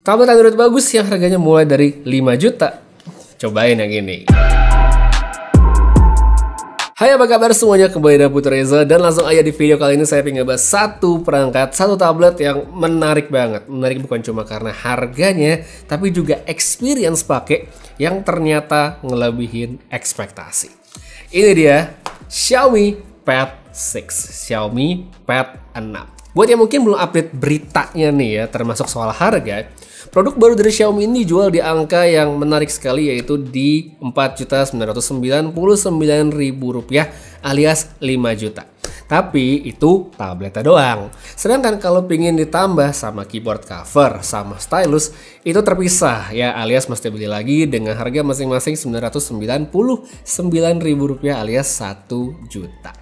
Tablet Android bagus yang harganya mulai dari 5 juta. Cobain yang ini. Hai, apa kabar semuanya, kembali dengan Putra Reza. Dan langsung aja di video kali ini saya ingin ngebahas satu perangkat, satu tablet yang menarik banget. Menarik bukan cuma karena harganya, tapi juga experience pakai yang ternyata ngelebihin ekspektasi. Ini dia Xiaomi Pad 6, Xiaomi Pad 6. Buat yang mungkin belum update beritanya nih ya, termasuk soal harga, produk baru dari Xiaomi ini dijual di angka yang menarik sekali, yaitu di Rp4.999.000 alias 5 juta. Tapi itu tabletnya doang. Sedangkan kalau pingin ditambah sama keyboard cover, sama stylus, itu terpisah ya, alias mesti beli lagi dengan harga masing-masing Rp999.000 alias 1 juta.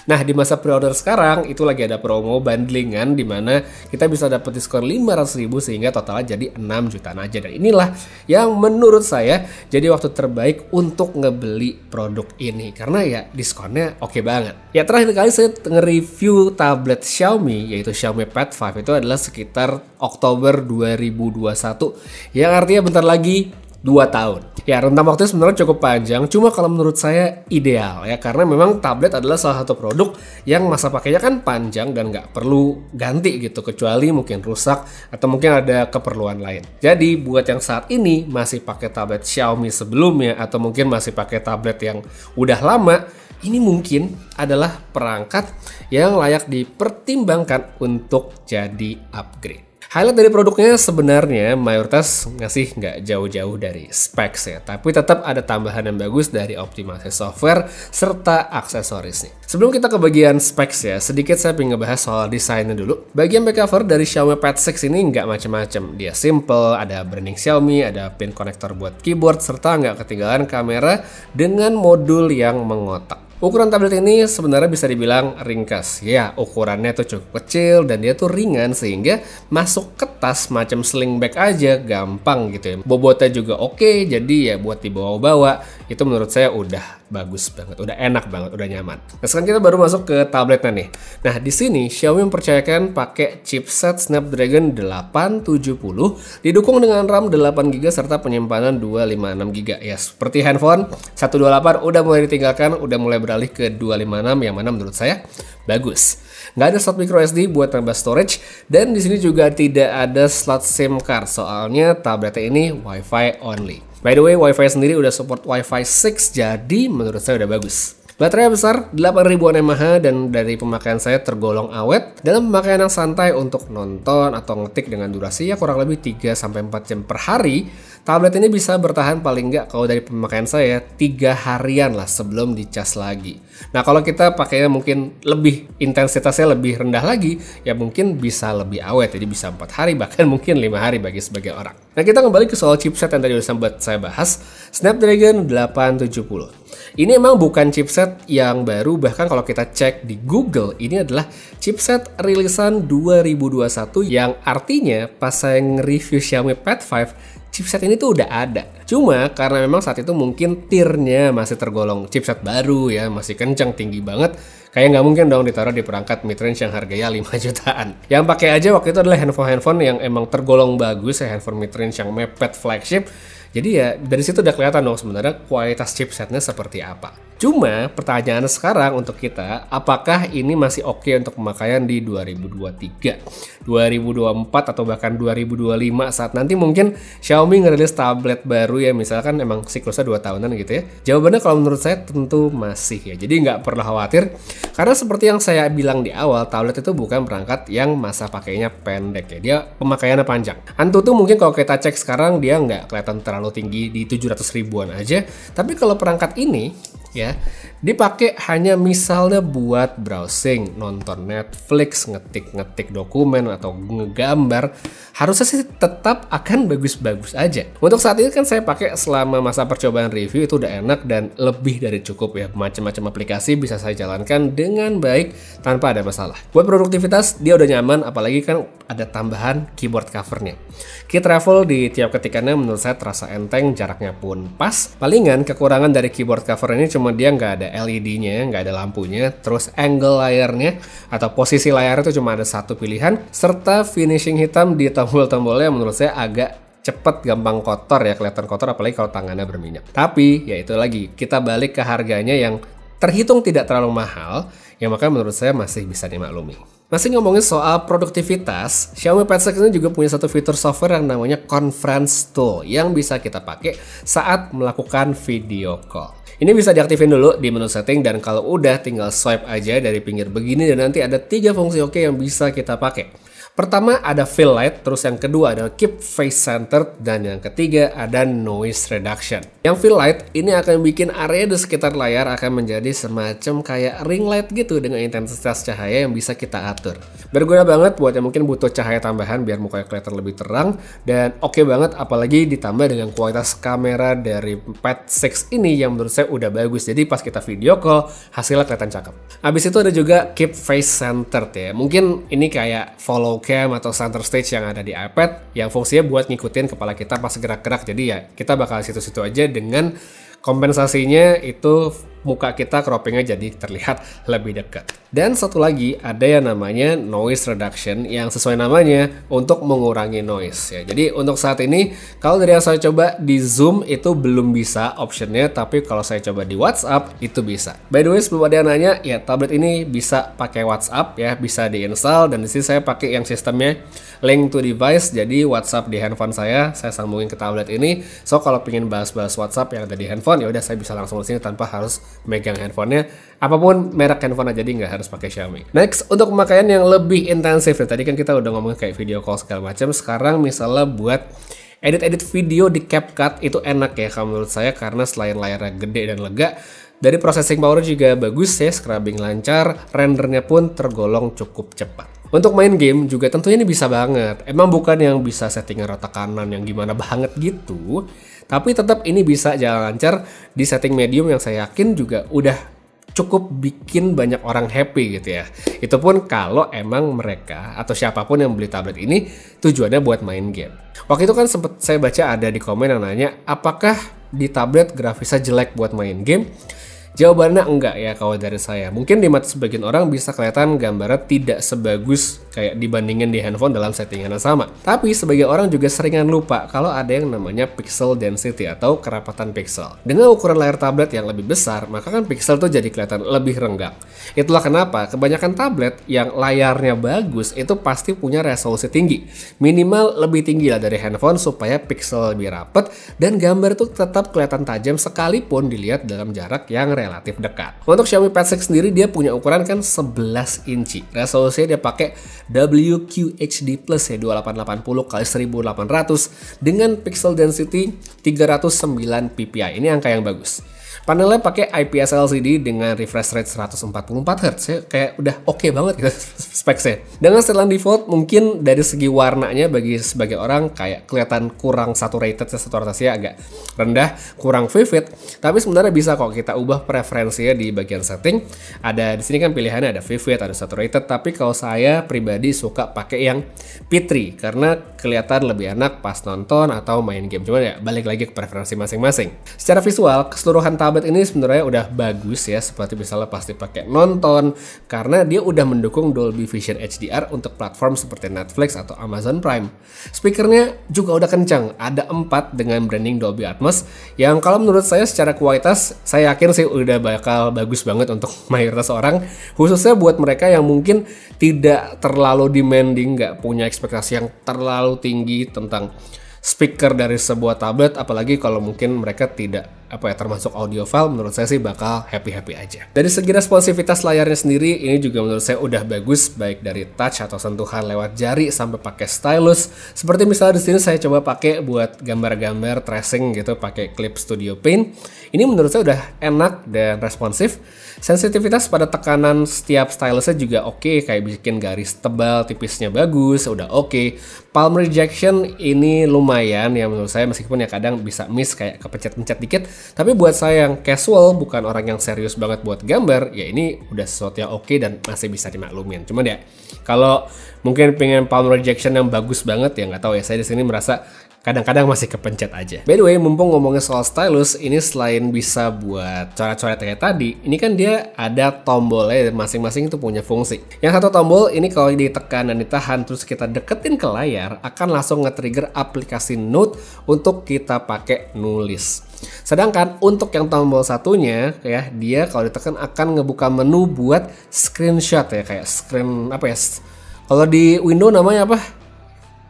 Nah, di masa pre-order sekarang itu lagi ada promo bundlingan di mana kita bisa dapat diskon 500.000 sehingga totalnya jadi 6 jutaan aja. Dan inilah yang menurut saya jadi waktu terbaik untuk ngebeli produk ini karena ya diskonnya oke banget. Ya, terakhir kali saya nge-review tablet Xiaomi yaitu Xiaomi Pad 5 itu adalah sekitar Oktober 2021 yang artinya bentar lagi 2 tahun. Ya, rentang waktunya sebenarnya cukup panjang, cuma kalau menurut saya ideal ya, karena memang tablet adalah salah satu produk yang masa pakainya kan panjang dan nggak perlu ganti gitu, kecuali mungkin rusak atau mungkin ada keperluan lain. Jadi buat yang saat ini masih pakai tablet Xiaomi sebelumnya atau mungkin masih pakai tablet yang udah lama, ini mungkin adalah perangkat yang layak dipertimbangkan untuk jadi upgrade. Highlight dari produknya sebenarnya mayoritas ngasih nggak jauh-jauh dari specs ya, tapi tetap ada tambahan yang bagus dari optimasi software serta aksesorisnya. Sebelum kita ke bagian specs ya, sedikit saya ingin ngebahas soal desainnya dulu. Bagian back cover dari Xiaomi Pad 6 ini nggak macam-macam. Dia simple, ada branding Xiaomi, ada pin konektor buat keyboard, serta nggak ketinggalan kamera dengan modul yang mengotak. Ukuran tablet ini sebenarnya bisa dibilang ringkas. Ya, ukurannya tuh cukup kecil dan dia tuh ringan sehingga masuk ke tas macam sling bag aja gampang gitu ya. Bobotnya juga oke, jadi ya buat dibawa-bawa itu menurut saya udah bagus banget, udah enak banget, udah nyaman. Nah, sekarang kita baru masuk ke tabletnya nih. Nah, di sini Xiaomi mempercayakan pakai chipset Snapdragon 870 didukung dengan RAM 8GB serta penyimpanan 256GB. Ya, seperti handphone 128 udah mulai ditinggalkan, udah mulai beralih ke 256 yang mana menurut saya bagus. Nggak ada slot micro SD buat tambah storage dan di sini juga tidak ada slot SIM card soalnya tabletnya ini Wi-Fi only. By the way, Wi-Fi sendiri udah support Wi-Fi 6 jadi menurut saya udah bagus. Baterai besar 8000 mAh dan dari pemakaian saya tergolong awet. Dalam pemakaian yang santai untuk nonton atau ngetik dengan durasi ya kurang lebih 3-4 jam per hari, tablet ini bisa bertahan paling nggak kalau dari pemakaian saya 3 harian lah sebelum dicas lagi. Nah, kalau kita pakainya mungkin lebih intensitasnya lebih rendah lagi, ya mungkin bisa lebih awet, jadi bisa 4 hari bahkan mungkin 5 hari bagi sebagian orang. Nah, kita kembali ke soal chipset yang tadi udah sempat saya bahas, Snapdragon 870. Ini emang bukan chipset yang baru, bahkan kalau kita cek di Google, ini adalah chipset rilisan 2021 yang artinya pas saya nge-review Xiaomi Pad 5, chipset ini tuh udah ada. Cuma karena memang saat itu mungkin tirnya masih tergolong chipset baru ya, masih kencang, tinggi banget. Kayak nggak mungkin dong ditaruh di perangkat mid-range yang harganya 5 jutaan. Yang pakai aja waktu itu adalah handphone-handphone yang emang tergolong bagus ya, handphone mid-range yang mepet flagship. Jadi ya dari situ udah kelihatan dong sebenarnya kualitas chipsetnya seperti apa. Cuma pertanyaan sekarang untuk kita, apakah ini masih oke untuk pemakaian di 2023, 2024 atau bahkan 2025 saat nanti mungkin Xiaomi ngerilis tablet baru ya, misalkan emang siklusnya 2 tahunan gitu ya. Jawabannya kalau menurut saya tentu masih ya. Jadi nggak perlu khawatir karena seperti yang saya bilang di awal, tablet itu bukan perangkat yang masa pakainya pendek ya. Dia pemakaiannya panjang. Antutu mungkin kalau kita cek sekarang dia nggak kelihatan terlalu tinggi di 700 ribuan aja. Tapi kalau perangkat ini ya dipakai hanya misalnya buat browsing, nonton Netflix, ngetik dokumen atau ngegambar, harusnya sih tetap akan bagus-bagus aja. Untuk saat ini kan saya pakai selama masa percobaan review itu udah enak dan lebih dari cukup ya. Macam-macam aplikasi bisa saya jalankan dengan baik tanpa ada masalah. Buat produktivitas dia udah nyaman, apalagi kan ada tambahan keyboard covernya. Key travel di tiap ketikannya menurut saya terasa enteng, jaraknya pun pas. Palingan kekurangan dari keyboard cover ini cuma dia nggak ada LED-nya, nggak ada lampunya, terus angle layarnya atau posisi layar itu cuma ada satu pilihan, serta finishing hitam di tombol-tombolnya menurut saya agak cepet, gampang kotor ya, kelihatan kotor apalagi kalau tangannya berminyak. Tapi ya itu lagi, kita balik ke harganya yang terhitung tidak terlalu mahal, yang makanya menurut saya masih bisa dimaklumi. Masih ngomongin soal produktivitas, Xiaomi Pad 6 ini juga punya satu fitur software yang namanya Conference Tool yang bisa kita pakai saat melakukan video call. Ini bisa diaktifin dulu di menu setting dan kalau udah tinggal swipe aja dari pinggir begini dan nanti ada 3 fungsi OK yang bisa kita pakai. Pertama ada fill light, terus yang kedua ada keep face centered, dan yang ketiga ada noise reduction. Yang fill light ini akan bikin area di sekitar layar akan menjadi semacam kayak ring light gitu dengan intensitas cahaya yang bisa kita atur. Berguna banget buat yang mungkin butuh cahaya tambahan biar mukanya kelihatan lebih terang, dan oke banget apalagi ditambah dengan kualitas kamera dari Pad 6 ini yang menurut saya udah bagus. Jadi pas kita video call hasilnya kelihatan cakep. Habis itu ada juga keep face centered ya. Mungkin ini kayak follow cam atau center stage yang ada di iPad yang fungsinya buat ngikutin kepala kita pas gerak-gerak. Jadi ya kita bakal situ-situ aja dengan kompensasinya itu muka kita croppingnya jadi terlihat lebih dekat. Dan satu lagi ada yang namanya noise reduction yang sesuai namanya untuk mengurangi noise ya. Jadi untuk saat ini kalau dari yang saya coba di Zoom itu belum bisa optionnya, tapi kalau saya coba di WhatsApp itu bisa. By the way sebelum ada yang nanya ya, tablet ini bisa pakai WhatsApp ya, bisa diinstal dan di sini saya pakai yang sistemnya link to device. Jadi WhatsApp di handphone saya sambungin ke tablet ini. So kalau pengen bahas-bahas WhatsApp yang ada di handphone ya udah saya bisa langsung di sini tanpa harus megang handphonenya. Apapun merek handphone aja, jadi nggak harus pakai Xiaomi. Next, untuk pemakaian yang lebih intensif. Tadi kan kita udah ngomongin kayak video call segala macam. Sekarang misalnya buat edit-edit video di CapCut itu enak ya kalau menurut saya, karena selain layarnya gede dan lega, dari processing power juga bagus ya, scrubbing lancar, rendernya pun tergolong cukup cepat. Untuk main game juga tentunya ini bisa banget. Emang bukan yang bisa settingan rata kanan yang gimana banget gitu, tapi tetap ini bisa jalan lancar di setting medium yang saya yakin juga udah cukup bikin banyak orang happy gitu ya. Itu pun kalau emang mereka atau siapapun yang beli tablet ini tujuannya buat main game. Waktu itu kan sempet saya baca ada di komen yang nanya, apakah di tablet grafisnya jelek buat main game? Jawabannya enggak ya kalau dari saya. Mungkin di mata sebagian orang bisa kelihatan gambarnya tidak sebagus kayak dibandingin di handphone dalam settingan yang sama. Tapi sebagian orang juga seringan lupa kalau ada yang namanya pixel density atau kerapatan pixel. Dengan ukuran layar tablet yang lebih besar, maka kan pixel tuh jadi kelihatan lebih renggang. Itulah kenapa kebanyakan tablet yang layarnya bagus itu pasti punya resolusi tinggi. Minimal lebih tinggi lah dari handphone supaya pixel lebih rapet dan gambar tuh tetap kelihatan tajam sekalipun dilihat dalam jarak yang relatif dekat. Untuk Xiaomi Pad 6 sendiri dia punya ukuran kan 11 inci. Resolusinya dia pakai WQHD+ ya 2880 x 1800 dengan pixel density 309 ppi. Ini angka yang bagus. Panelnya pakai IPS LCD dengan refresh rate 144 Hz ya, kayak udah oke banget gitu speksnya. Dengan setelan default mungkin dari segi warnanya bagi sebagai orang kayak kelihatan kurang saturated, saturasinya agak rendah, kurang vivid. Tapi sebenarnya bisa kok kita ubah preferensinya di bagian setting. Ada di sini kan pilihannya ada vivid, ada saturated. Tapi kalau saya pribadi suka pakai yang P3 karena kelihatan lebih enak pas nonton atau main game. Cuman ya balik lagi ke preferensi masing-masing. Secara visual keseluruhan tablet ini sebenarnya udah bagus ya, seperti misalnya pasti pakai nonton karena dia udah mendukung Dolby Vision HDR untuk platform seperti Netflix atau Amazon Prime. Speakernya juga udah kencang, ada 4 dengan branding Dolby Atmos yang kalau menurut saya secara kualitas saya yakin sih udah bakal bagus banget untuk mayoritas orang, khususnya buat mereka yang mungkin tidak terlalu demanding, nggak punya ekspektasi yang terlalu tinggi tentang speaker dari sebuah tablet, apalagi kalau mungkin mereka tidak termasuk audiophile, menurut saya sih bakal happy-happy aja. Dari segi responsivitas layarnya sendiri, ini juga menurut saya udah bagus, baik dari touch atau sentuhan lewat jari sampai pakai stylus. Seperti misalnya di sini saya coba pakai buat gambar-gambar tracing gitu, pakai Clip Studio Paint. Ini menurut saya udah enak dan responsif. Sensitivitas pada tekanan setiap stylusnya juga oke, kayak bikin garis tebal, tipisnya bagus, udah oke. Palm rejection ini lumayan ya menurut saya, meskipun ya kadang bisa miss kayak kepencet-pencet dikit. Tapi buat saya yang casual, bukan orang yang serius banget buat gambar, ya ini udah sesuatu yang oke dan masih bisa dimaklumin. Cuman ya, kalau mungkin pengen palm rejection yang bagus banget ya, nggak tahu ya, saya di sini merasa kadang-kadang masih kepencet aja. By the way, mumpung ngomongin soal stylus, ini selain bisa buat coret-coret kayak tadi, ini kan dia ada tombolnya, masing-masing itu punya fungsi. Yang satu tombol ini kalau ditekan dan ditahan terus kita deketin ke layar, akan langsung nge-trigger aplikasi Note untuk kita pakai nulis. Sedangkan untuk yang tombol satunya ya, dia kalau ditekan akan ngebuka menu buat screenshot ya, kayak screen apa ya? Kalau di Windows namanya apa?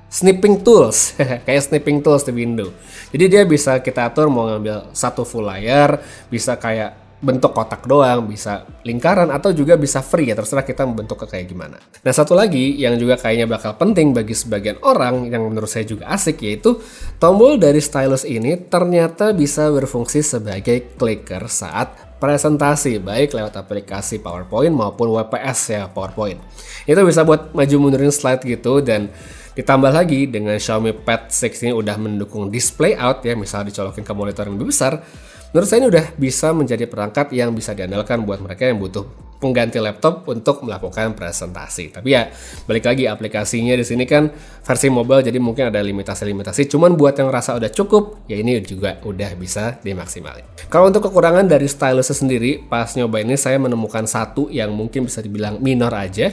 Snipping tools, kayak snipping tools di Windows. Jadi dia bisa kita atur mau ngambil satu full layar, bisa kayak bentuk kotak doang, bisa lingkaran, atau juga bisa free ya, terserah kita membentuknya kayak gimana. Nah, satu lagi yang juga kayaknya bakal penting bagi sebagian orang yang menurut saya juga asik, yaitu tombol dari stylus ini ternyata bisa berfungsi sebagai clicker saat presentasi, baik lewat aplikasi PowerPoint maupun WPS ya, PowerPoint. Itu bisa buat maju mundurin slide gitu, dan ditambah lagi dengan Xiaomi Pad 6 ini udah mendukung display out ya, misal dicolokin ke monitor yang lebih besar. Menurut saya ini udah bisa menjadi perangkat yang bisa diandalkan buat mereka yang butuh pengganti laptop untuk melakukan presentasi. Tapi ya balik lagi, aplikasinya di sini kan versi mobile, jadi mungkin ada limitasi-limitasi. Cuman buat yang rasa udah cukup, ya ini juga udah bisa dimaksimalin. Kalau untuk kekurangan dari stylusnya sendiri, pas nyoba ini saya menemukan satu yang mungkin bisa dibilang minor aja.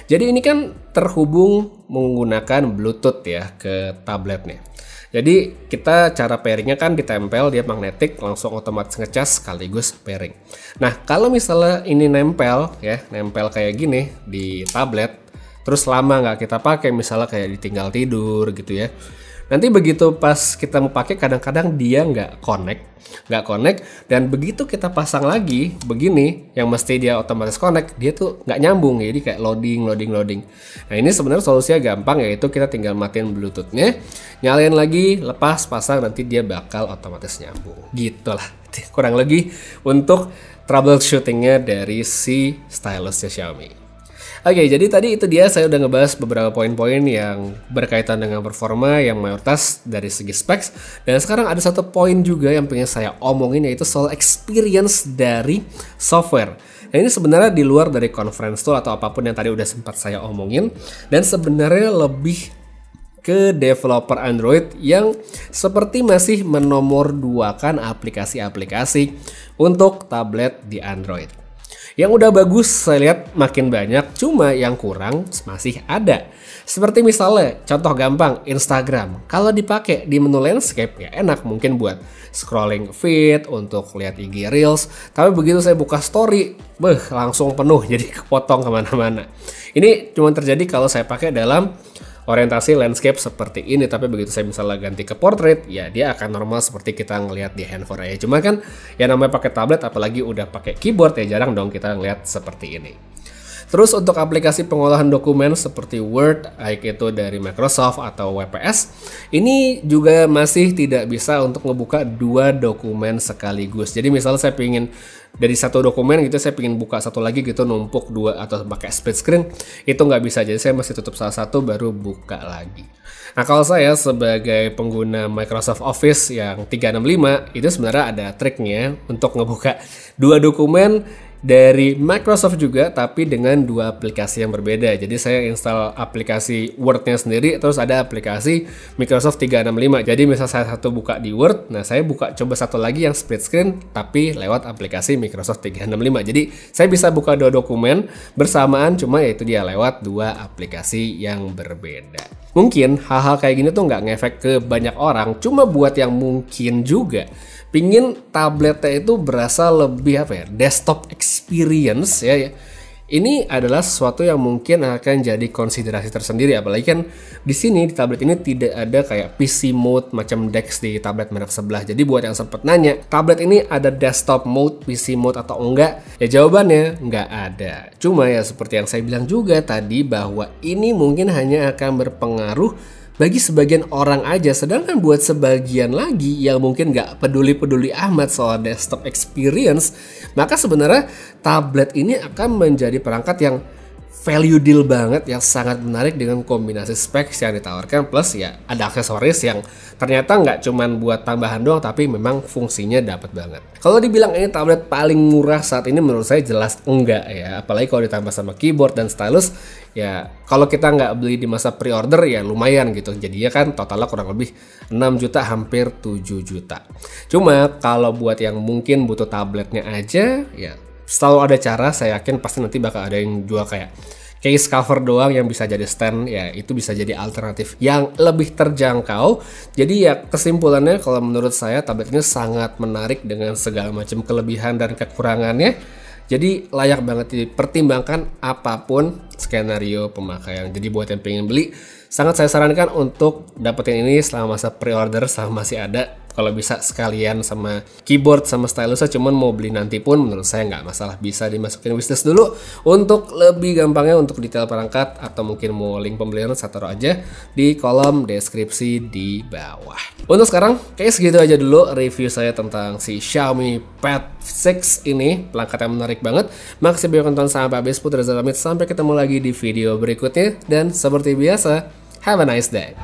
Jadi ini kan terhubung menggunakan Bluetooth ya ke tabletnya. Jadi kita cara pairingnya kan ditempel, dia magnetik, langsung otomatis ngecas sekaligus pairing. Nah, kalau misalnya ini nempel ya, nempel kayak gini di tablet, terus lama nggak kita pakai, misalnya kayak ditinggal tidur gitu ya. Nanti begitu pas kita mau pakai, kadang-kadang dia nggak connect, dan begitu kita pasang lagi begini, yang mesti dia otomatis connect, dia tuh nggak nyambung, jadi kayak loading. Nah, ini sebenarnya solusinya gampang, yaitu kita tinggal matiin Bluetooth-nya, nyalain lagi, lepas, pasang, nanti dia bakal otomatis nyambung. Gitulah kurang lebih untuk troubleshootingnya dari si stylusnya Xiaomi. Oke, jadi tadi itu dia, saya udah ngebahas beberapa poin-poin yang berkaitan dengan performa yang mayoritas dari segi specs. Dan sekarang ada satu poin juga yang pengen saya omongin, yaitu soal experience dari software. Nah, ini sebenarnya di luar dari conference tool atau apapun yang tadi udah sempat saya omongin, dan sebenarnya lebih ke developer Android yang seperti masih menomorduakan aplikasi-aplikasi untuk tablet di Android. Yang udah bagus saya lihat makin banyak, cuma yang kurang masih ada. Seperti misalnya, contoh gampang, Instagram. Kalau dipakai di menu landscape ya enak, mungkin buat scrolling feed, untuk lihat IG Reels. Tapi begitu saya buka story, langsung penuh, jadi kepotong kemana-mana. Ini cuma terjadi kalau saya pakai dalam orientasi landscape seperti ini, tapi begitu saya misalnya ganti ke portrait, ya dia akan normal seperti kita ngelihat di handphone aja. Cuma kan ya namanya pakai tablet, apalagi udah pakai keyboard, ya jarang dong kita ngelihat seperti ini. Terus untuk aplikasi pengolahan dokumen seperti Word, baik itu dari Microsoft atau WPS, ini juga masih tidak bisa untuk ngebuka dua dokumen sekaligus. Jadi misalnya saya pingin dari satu dokumen gitu, saya pingin buka satu lagi gitu, numpuk dua atau pakai split screen, itu nggak bisa. Jadi saya mesti tutup salah satu baru buka lagi. Nah, kalau saya sebagai pengguna Microsoft Office yang 365, itu sebenarnya ada triknya untuk ngebuka dua dokumen dari Microsoft juga, tapi dengan dua aplikasi yang berbeda. Jadi saya install aplikasi Word-nya sendiri, terus ada aplikasi Microsoft 365. Jadi misal saya satu buka di Word, nah saya buka coba satu lagi yang split screen, tapi lewat aplikasi Microsoft 365. Jadi saya bisa buka dua dokumen bersamaan, cuma yaitu dia lewat dua aplikasi yang berbeda. Mungkin hal-hal kayak gini tuh nggak ngefek ke banyak orang, cuma buat yang mungkin juga pingin tabletnya itu berasa lebih desktop experience ya. Ini adalah sesuatu yang mungkin akan jadi konsiderasi tersendiri, apalagi kan di sini di tablet ini tidak ada kayak PC mode macam Dex di tablet merek sebelah. Jadi buat yang sempat nanya, tablet ini ada desktop mode, PC mode atau enggak? Ya jawabannya enggak ada. Cuma ya seperti yang saya bilang juga tadi, bahwa ini mungkin hanya akan berpengaruh bagi sebagian orang aja, sedangkan buat sebagian lagi yang mungkin nggak peduli-peduli amat soal desktop experience, maka sebenarnya tablet ini akan menjadi perangkat yang value deal banget yang sangat menarik dengan kombinasi specs yang ditawarkan, plus ya ada aksesoris yang ternyata nggak cuman buat tambahan doang tapi memang fungsinya dapat banget. Kalau dibilang ini tablet paling murah saat ini menurut saya jelas enggak ya, apalagi kalau ditambah sama keyboard dan stylus ya. Kalau kita nggak beli di masa pre-order ya lumayan gitu, jadinya kan totalnya kurang lebih 6 juta hampir 7 juta. Cuma kalau buat yang mungkin butuh tabletnya aja ya selalu ada cara, saya yakin pasti nanti bakal ada yang jual kayak case cover doang yang bisa jadi stand, ya itu bisa jadi alternatif yang lebih terjangkau. Jadi ya kesimpulannya kalau menurut saya tablet ini sangat menarik dengan segala macam kelebihan dan kekurangannya. Jadi layak banget dipertimbangkan apapun skenario pemakaian. Jadi buat yang pengen beli, sangat saya sarankan untuk dapetin ini selama masa pre-order, selama masih ada. Kalau bisa sekalian sama keyboard sama stylusnya, cuman mau beli nanti pun menurut saya nggak masalah, bisa dimasukin wishlist dulu. Untuk lebih gampangnya untuk detail perangkat atau mungkin mau link pembelian, saya taruh aja di kolom deskripsi di bawah. Untuk sekarang kayak segitu aja dulu review saya tentang si Xiaomi Pad 6 ini, perangkat yang menarik banget. Makasih banyak nonton sampai habis, Putra pamit, sampai ketemu lagi di video berikutnya, dan seperti biasa, have a nice day.